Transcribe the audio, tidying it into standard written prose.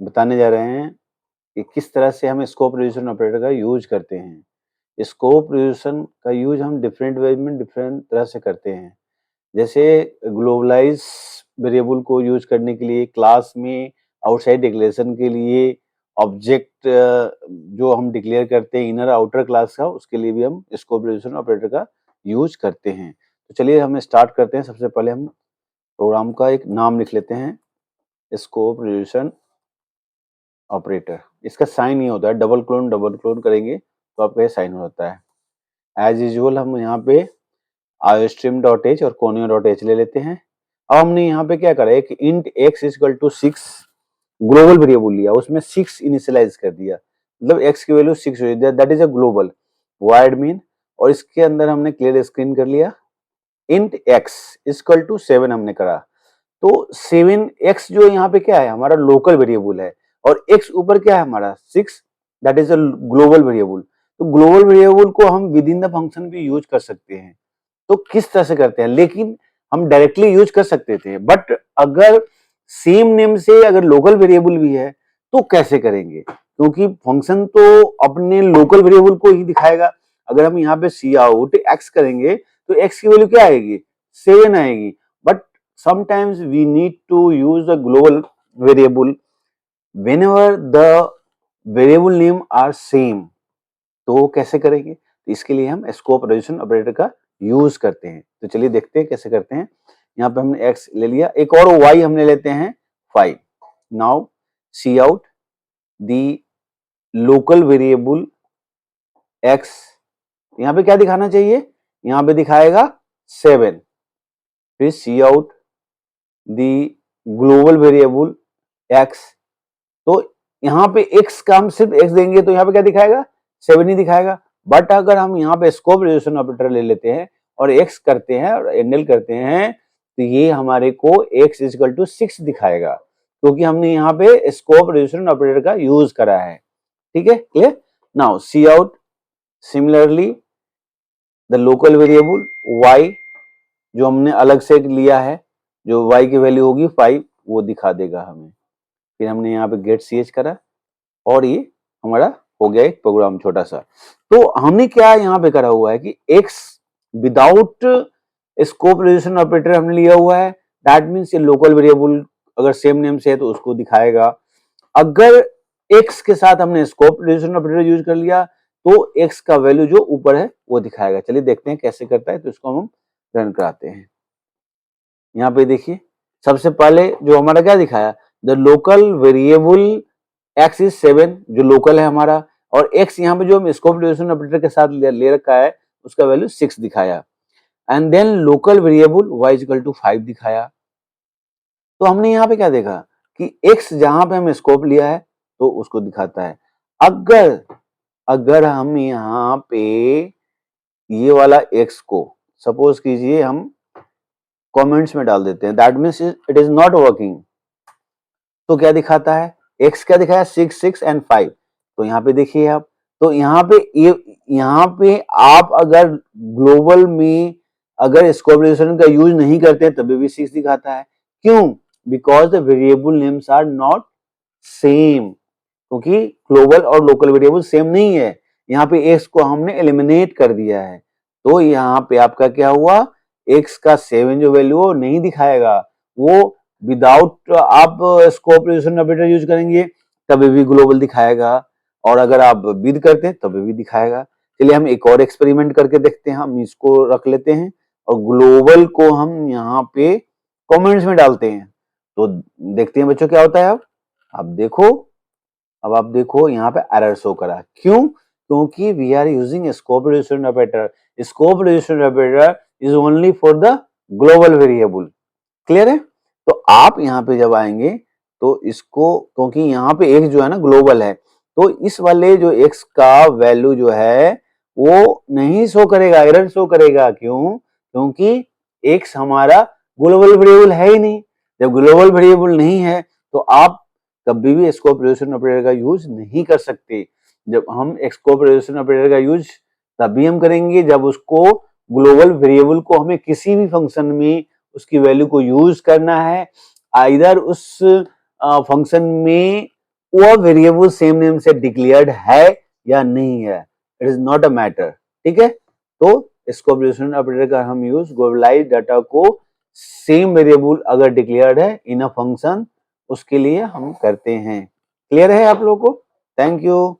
बताने जा रहे हैं कि किस तरह से हम स्कोप रिड्यूशन ऑपरेटर का यूज करते हैं। स्कोप रिड्यूशन का यूज हम डिफरेंट वे में डिफरेंट तरह से करते हैं। जैसे ग्लोबलाइज वेरिएबल को यूज करने के लिए, क्लास में आउटसाइड डिक्लेरेशन के लिए, ऑब्जेक्ट जो हम डिक्लेयर करते हैं इनर आउटर क्लास का, उसके लिए भी हम स्कोप रिड्यूशन ऑपरेटर का यूज करते हैं। तो चलिए हम स्टार्ट करते हैं। सबसे पहले हम प्रोग्राम का एक नाम लिख लेते हैं, स्कोप रिड्यूशन ऑपरेटर। इसका साइन ये होता है, डबल क्लोन करेंगे तो आपका ये साइन हो जाता है। एज यूजुअल हम यहाँ पे iostream.h और conio.h ले लेते हैं। अब हमने यहाँ पे क्या करा, एक int x equal to 6 global variable लिया, उसमें 6 इनिशियलाइज कर दिया, मतलब x की वैल्यू 6 हो, that is a global wide mean. और इसके अंदर हमने क्लियर स्क्रीन कर लिया, इंट x इक्वल टू 7 हमने करा। तो 7x जो यहाँ पे क्या है, हमारा लोकल वेरिएबल है, और x ऊपर क्या है हमारा 6, that is a global variable. तो ग्लोबल वेरिएबल को हम विद इन द फंक्शन भी यूज कर सकते हैं। तो किस तरह से करते हैं, लेकिन हम डायरेक्टली यूज कर सकते थे, बट अगर सेम नेम से अगर लोकल वेरिएबल भी है तो कैसे करेंगे, क्योंकि फंक्शन तो अपने लोकल वेरिएबल को ही दिखाएगा। अगर हम यहाँ पे सी आउट एक्स करेंगे तो एक्स की वैल्यू क्या आएगी, 7 आएगी, but sometimes we need to use a global variable whenever the variable name are same। तो कैसे करेंगे, तो इसके लिए हम स्कोप रिड्यूशन ऑपरेटर का यूज करते हैं। तो चलिए देखते हैं कैसे करते हैं। यहाँ पे हमने x ले लिया, एक और y हमने लेते हैं 5। Now see out the local variable x, यहाँ पे क्या दिखाना चाहिए, यहाँ पे दिखाएगा 7। फिर cout the global variable x, तो यहाँ पे x का हम सिर्फ x देंगे तो यहाँ पे क्या दिखाएगा, 7 ही दिखाएगा। बट अगर हम यहाँ पे स्कोप रिड्यूशन ऑपरेटर ले लेते हैं और x करते हैं और एंडल करते हैं तो ये हमारे को x इक्वल टू 6 दिखाएगा, क्योंकि हमने यहाँ पे स्कोप रिड्यूशन ऑपरेटर का यूज करा है। ठीक है, clear. Now see out similarly the local variable y, जो हमने अलग से लिया है, जो y की वैल्यू होगी 5, वो दिखा देगा हमें। फिर हमने यहाँ पे गेट ch करा और ये हमारा हो गया एक प्रोग्राम छोटा सा। तो हमने क्या यहाँ पे करा हुआ है कि x without scope reduction operator हमने लिया हुआ है, दैट मीन्स ये लोकल वेरिएबल अगर सेम नेम से है तो उसको दिखाएगा। अगर x के साथ हमने स्कोप रिड्यूशन ऑपरेटर यूज कर लिया तो x का वैल्यू जो ऊपर है वो दिखाएगा। चलिए देखते हैं कैसे करता है, तो इसको हम रन कराते हैं। यहाँ पे देखिए सबसे पहले जो हमारा क्या दिखाया, the local variable x is 7, जो लोकल है हमारा, और x यहाँ पे जो हम स्कोप रिड्यूशन ऑपरेटर के साथ ले रखा है उसका वैल्यू 6 दिखाया। And then local variable y equal to 5 दिखाया। तो हमने यहाँ पे क्या देखा कि x जहां पे हम स्कोप लिया है तो उसको दिखाता है। अगर हम यहाँ पे ये वाला x को सपोज कीजिए हम कमेंट्स में डाल देते हैं, that means it is not working, तो क्या दिखाता है, x क्या दिखाया 6, 6 एंड 5। तो यहाँ पे देखिए आप, तो यहाँ पे आप अगर ग्लोबल में अगर स्कोप रिड्यूशन का यूज नहीं करते हैं तभी भी 6 दिखाता है। क्यों, because the variable names are not same, क्योंकि ग्लोबल और लोकल वेरिएबल सेम नहीं है। यहाँ पे x को हमने एलिमिनेट कर दिया है, तो यहाँ पे आपका क्या हुआ, x का 7 जो वैल्यू वो नहीं दिखाएगा, वो विदाउट आप स्कोप रिड्यूशन ऑपरेटर यूज करेंगे तभी भी ग्लोबल दिखाएगा, और अगर आप विद करते हैं तभी भी दिखाएगा। चलिए हम एक और एक्सपेरिमेंट करके देखते हैं। हम इसको रख लेते हैं और ग्लोबल को हम यहाँ पे कमेंट्स में डालते हैं, तो देखते हैं बच्चों क्या होता है। अब आप देखो यहाँ पे एरर शो करा, क्यों, क्योंकि we are using scope reduction operator. Scope reduction operator is only for the global variable. Clear है। तो आप यहाँ पे जब आएंगे तो इसको, क्योंकि यहाँ पे x जो है ना ग्लोबल है, तो इस वाले जो x का वैल्यू जो है वो नहीं शो करेगा, एरर शो करेगा। क्यों, क्योंकि x हमारा ग्लोबल वेरिएबल है ही नहीं। जब ग्लोबल वेरिएबल नहीं है तो आप कभी भी स्कोप रिड्यूशन ऑपरेटर का यूज नहीं कर सकते। जब हम स्कोप रिड्यूशन ऑपरेटर का यूज तभी हम करेंगे जब उसको ग्लोबल वेरिएबल को हमें किसी भी फंक्शन में उसकी वैल्यू को यूज करना है, आइदर उस फंक्शन में वो वेरिएबल सेम नेम से डिक्लेयर्ड है या नहीं है, it is not a matter. ठीक है, तो स्कोप रिलेशनशिप ऑपरेटर का हम यूज ग्लोबलाइज्ड डाटा को सेम वेरिएबल अगर डिक्लेयर्ड है इन अ फंक्शन, उसके लिए हम करते हैं। क्लियर है आप लोगों को? Thank you.